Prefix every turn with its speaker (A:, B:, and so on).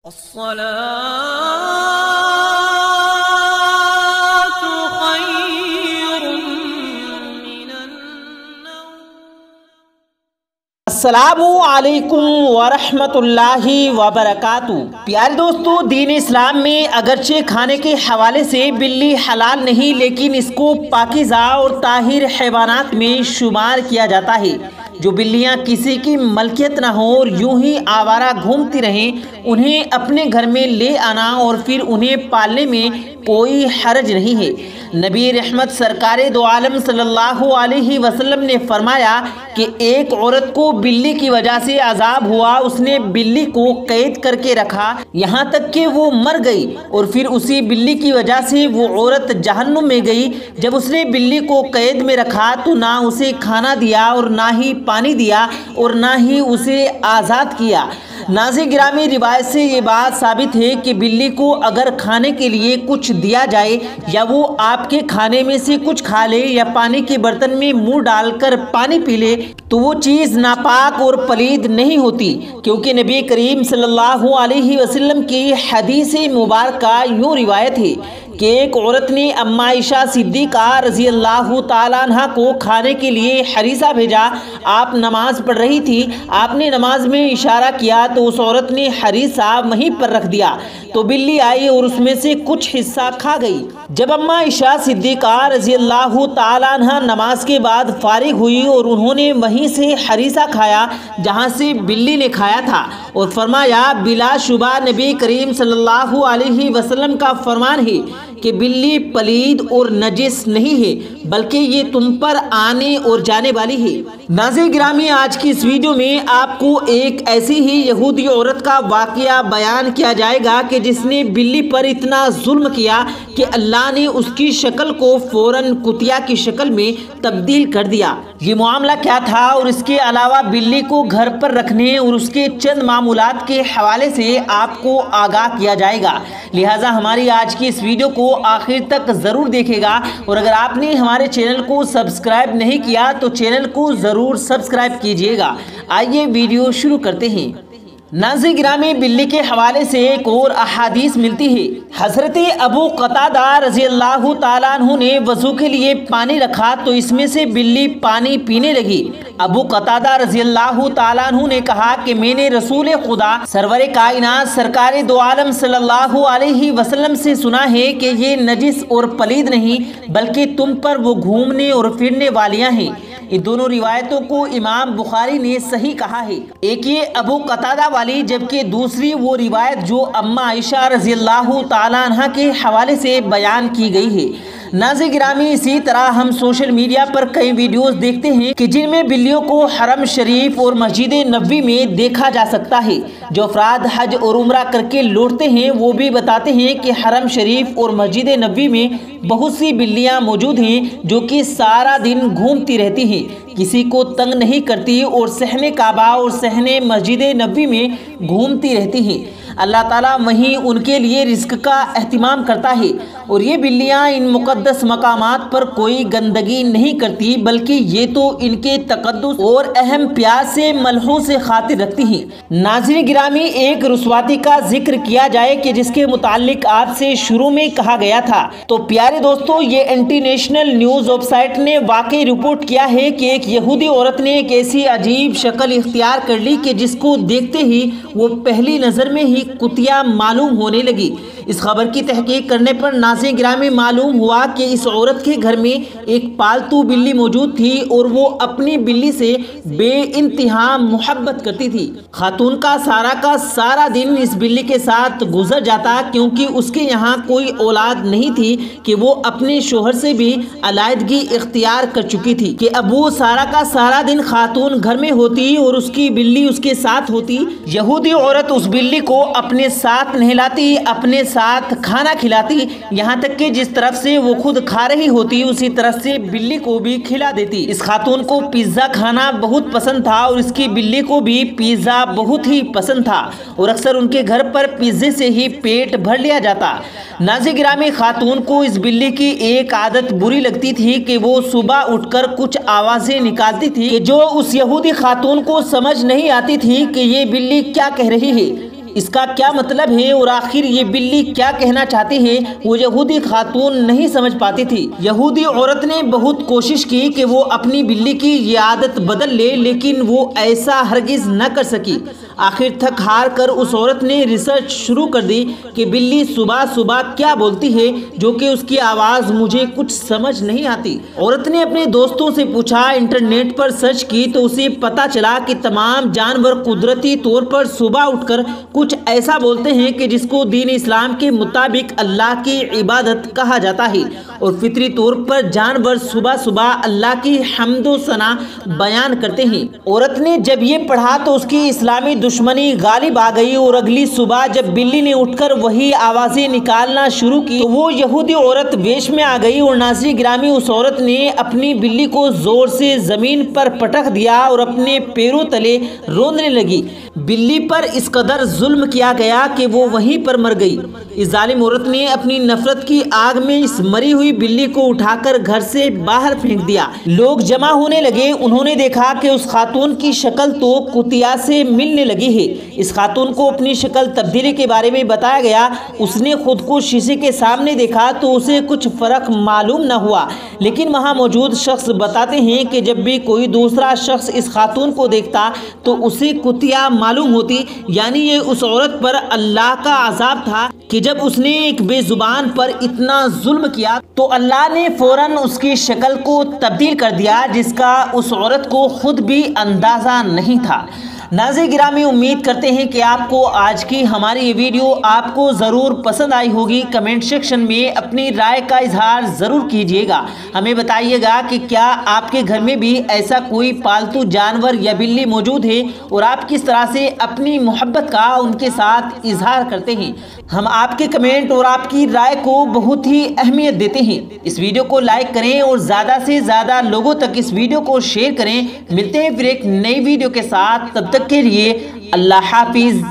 A: الصلاة خير من النوم.
B: السلام علیکم ورحمۃ اللہ وبرکاتہ. پیارے دوستو، دین اسلام میں اگرچہ کھانے کے حوالے سے بلی حلال نہیں، لیکن اس کو پاکیزہ اور طاہر حیوانات میں شمار کیا جاتا ہے. جو بلیاں کسی کی ملکیت نہ ہوں اور یوں ہی آوارہ گھومتی رہیں، انہیں اپنے گھر میں لے آنا اور پھر انہیں پالنے میں کوئی حرج نہیں ہے. نبی رحمت سرکار دو عالم صلی اللہ علیہ وسلم نے فرمایا کہ ایک عورت کو بلی کی وجہ سے عذاب ہوا. اس نے بلی کو قید کر کے رکھا یہاں تک کہ وہ مر گئی، اور پھر اسی بلی کی وجہ سے وہ عورت جہنم میں گئی. جب اس نے بلی کو قید میں رکھا تو نہ اسے کھانا دیا اور نہ ہی پانی دیا اور نہ ہی اسے آزاد کیا. ناظرین گرامی، روایت سے یہ بات ثابت ہے کہ بلی کو اگر کھانے کے لیے کچھ دیا جائے یا وہ آپ کے کھانے میں سے کچھ کھا لے یا پانی کے برتن میں منہ ڈال کر پانی پی لے تو وہ چیز ناپاک اور پلید نہیں ہوتی، کیونکہ نبی کریم صلی اللہ علیہ وسلم کی حدیث مبارکہ یوں روایت ہے کہ ایک عورت نے اما عائشہ صدیقہ رضی اللہ تعالیٰ عنہ کو کھانے کے لیے حریصہ بھیجا. آپ نماز پڑھ رہی تھی، آپ نے نماز میں اشارہ کیا تو اس عورت نے حریصہ وہیں پر رکھ دیا تو بلی آئی اور اس میں سے کچھ حصہ کھا گئی. جب اما عائشہ صدیقہ رضی اللہ تعالیٰ عنہ نماز کے بعد فارغ ہوئی اور انہوں نے وہیں سے حریصہ کھایا جہاں سے بلی نے کھایا تھا، اور فرمایا بلا شبہ نبی کریم صلی اللہ علیہ وسلم کا فرمان ہے کہ بلی پلید اور نجس نہیں ہے، بلکہ یہ تم پر آنے اور جانے والی ہے. ناظرین گرامی، آج کی اس ویڈیو میں آپ کو ایک ایسی ہی یہودی عورت کا واقعہ بیان کیا جائے گا کہ جس نے بلی پر اتنا ظلم کیا کہ اللہ نے اس کی شکل کو فوراً کتیا کی شکل میں تبدیل کر دیا. یہ معاملہ کیا تھا اور اس کے علاوہ بلی کو گھر پر رکھنے اور اس کے چند معمولات کے حوالے سے آپ کو آگاہ کیا جائے گا. لہٰذا ہماری آج کی اس ویڈیو کو آخر تک ضرور دیکھے گا، اور اگر آپ نے ہمارے چینل کو سبسکرائب نہیں کیا تو چینل کو ضرور سبسکرائب کیجئے گا. آئیے ویڈیو شروع کرتے ہیں. ناظرین گرامی، بلی کے حوالے سے ایک اور احادیث ملتی ہے. حضرت ابو قتادہ رضی اللہ تعالیٰ عنہ نے وضو کے لیے پانی رکھا تو اس میں سے بلی پانی پینے لگی. ابو قتادہ رضی اللہ تعالیٰ عنہ نے کہا کہ میں نے رسول خدا سرور کائنات سرکار دو عالم صلی اللہ علیہ وسلم سے سنا ہے کہ یہ نجس اور پلید نہیں، بلکہ تم پر وہ گھومنے اور پھرنے والیاں ہیں. ان دونوں روایتوں کو امام بخاری نے صحیح کہا ہے. ایک یہ ابو قتادہ والی، جبکہ دوسری وہ روایت جو اما عائشہ رضی اللہ تعالیٰ عنہ کے حوالے سے بیان کی گئی ہے. ناظرین گرامی، اسی طرح ہم سوشل میڈیا پر کئی ویڈیوز دیکھتے ہیں کہ جن میں بلیوں کو حرم شریف اور مسجد نبوی میں دیکھا جا سکتا ہے. جو افراد حج اور عمرہ کر کے لوٹتے ہیں وہ بھی بتاتے ہیں کہ حرم شریف اور مسجد نبوی میں بہت سی بلیاں موجود ہیں جو کہ سارا دن گھومتی رہتی ہیں، کسی کو تنگ نہیں کرتی اور صحن کعبہ اور صحن مسجد نبوی میں گھومتی رہتی ہیں. اللہ تعالیٰ وہیں ان کے لیے رزق کا اہتمام کرتا ہے، اور یہ بلیاں ان مقدس مقامات پر کوئی گندگی نہیں کرتی، بلکہ یہ تو ان کے تقدس اور اہم پیار سے ملحوظ خاطر رکھتی ہیں. ناظرین گرامی، ایک رسواتی کا ذکر کیا جائے کہ جس کے متعلق آپ سے شروع میں کہا گیا تھا، تو پیارے دوستو، یہ انٹرنیشنل نیوز ویب سائٹ نے واقعی رپورٹ کیا ہے کہ ایک یہودی عورت نے ایک ایسی عجیب شکل اختیار کر لی کہ جس کو دیکھتے ہی وہ پہلی نظر میں ہی کتیا معلوم ہونے لگی. اس خبر کی تحقیق کرنے پر ناظرین گرامی معلوم ہوا کہ اس عورت کے گھر میں ایک پالتو بلی موجود تھی اور وہ اپنی بلی سے بے انتہا محبت کرتی تھی. خاتون کا سارا دن اس بلی کے ساتھ گزر جاتا، کیونکہ اس کے یہاں کوئی اولاد نہیں تھی کہ وہ اپنے شوہر سے بھی علیحدگی اختیار کر چکی تھی کہ اب وہ سارا دن خاتون گھر میں ہوتی اور اس کی بلی اس کے ساتھ ہوتی. یہودی عورت اس بلی کو اپنے ساتھ نہلاتی، اپنے ساتھ کھانا کھلاتی، یہاں تک کہ جس طرف سے وہ خود کھا رہی ہوتی اسی طرف سے بلی کو بھی کھلا دیتی. اس خاتون کو پیزا کھانا بہت پسند تھا اور اس کی بلی کو بھی پیزا بہت ہی پسند تھا، اور اکثر ان کے گھر پر پیزے سے ہی پیٹ بھر لیا جاتا. ناظرین گرامی، خاتون کو اس بلی کی ایک عادت بری لگتی تھی کہ وہ صبح اٹھ کر کچھ آوازیں نکالتی تھی کہ جو اس یہودی خاتون کو سمجھ نہیں آتی تھی کہ یہ بلی کیا کہہ رہی ہے. اس کا کیا مطلب ہے اور آخر یہ بلی کیا کہنا چاہتی ہے، وہ یہودی خاتون نہیں سمجھ پاتی تھی۔ یہودی عورت نے بہت کوشش کی کہ وہ اپنی بلی کی یہ عادت بدل لے، لیکن وہ ایسا ہرگز نہ کر سکی۔ آخر تھک ہار کر اس عورت نے ریسرچ شروع کر دی کہ بلی صبح صبح کیا بولتی ہے، جو کہ اس کی آواز مجھے کچھ سمجھ نہیں آتی۔ عورت نے اپنے دوستوں سے پوچھا، انٹرنیٹ پر سرچ کی تو اسے پتا چلا کہ تمام جانور قدرتی طور پر صبح اٹھ کر کچھ ایسا بولتے ہیں کہ جس کو دین اسلام کے مطابق اللہ کی عبادت کہا جاتا ہے، اور فطری طور پر جانور صبح صبح اللہ کی حمد و ثنا بیان کرتے ہیں۔ عورت نے جب یہ پڑھا تو اس کی اسلامی دشمنی غالب آ گئی، اور اگلی صبح جب بلی نے اٹھ کر وہی آوازیں نکالنا شروع کی تو وہ یہودی عورت ویش میں آ گئی، اور ناظرین گرامی اس عورت نے اپنی بلی کو زور سے زمین پر پٹک دیا اور اپنے پیروں تلے روندنے لگی۔ بلی پر اس قدر ظلم کیا گیا کہ وہ وہیں پر مر گئی۔ اس ظالم عورت نے اپنی نفرت کی آگ میں اس مری ہوئی بلی کو اٹھا کر گھر سے باہر پھینک دیا۔ لوگ جمع ہونے لگے، انہوں نے دیکھا کہ اس خاتون کی شکل تو کتیا سے ملنے لگی ہے۔ اس خاتون کو اپنی شکل تبدیلی کے بارے میں بتایا گیا۔ اس نے خود کو شیشے کے سامنے دیکھا تو اسے کچھ فرق معلوم نہ ہوا، لیکن وہاں موجود شخص بتاتے ہیں کہ جب بھی کوئی دوسرا شخص اس خاتون کو دیکھتا تو اسے کتیا معلوم ہوتی، یعنی یہ اس عورت پر اللہ کا عذاب تھا کہ جب اس نے ایک بے زبان پر اتنا ظلم کیا تو اللہ نے فوراً اس کی شکل کو تبدیل کر دیا، جس کا اس عورت کو خود بھی اندازہ نہیں تھا۔ ناظرین گرامی، امید کرتے ہیں کہ آپ کو آج کی ہماری یہ ویڈیو آپ کو ضرور پسند آئی ہوگی۔ کمنٹ سیکشن میں اپنی رائے کا اظہار ضرور کیجیے گا۔ ہمیں بتائیے گا کہ کیا آپ کے گھر میں بھی ایسا کوئی پالتو جانور یا بلی موجود ہے، اور آپ کس طرح سے اپنی محبت کا ان کے ساتھ اظہار کرتے ہیں۔ ہم آپ کے کمنٹ اور آپ کی رائے کو بہت ہی اہمیت دیتے ہیں۔ اس ویڈیو کو لائک کریں اور زیادہ سے زیادہ لوگوں تک اس ویڈیو کو شیئر کریں۔ ملتے ہیں پھر ایک نئی ویڈیو کے ساتھ، تب تک کے لیے اللہ حافظ۔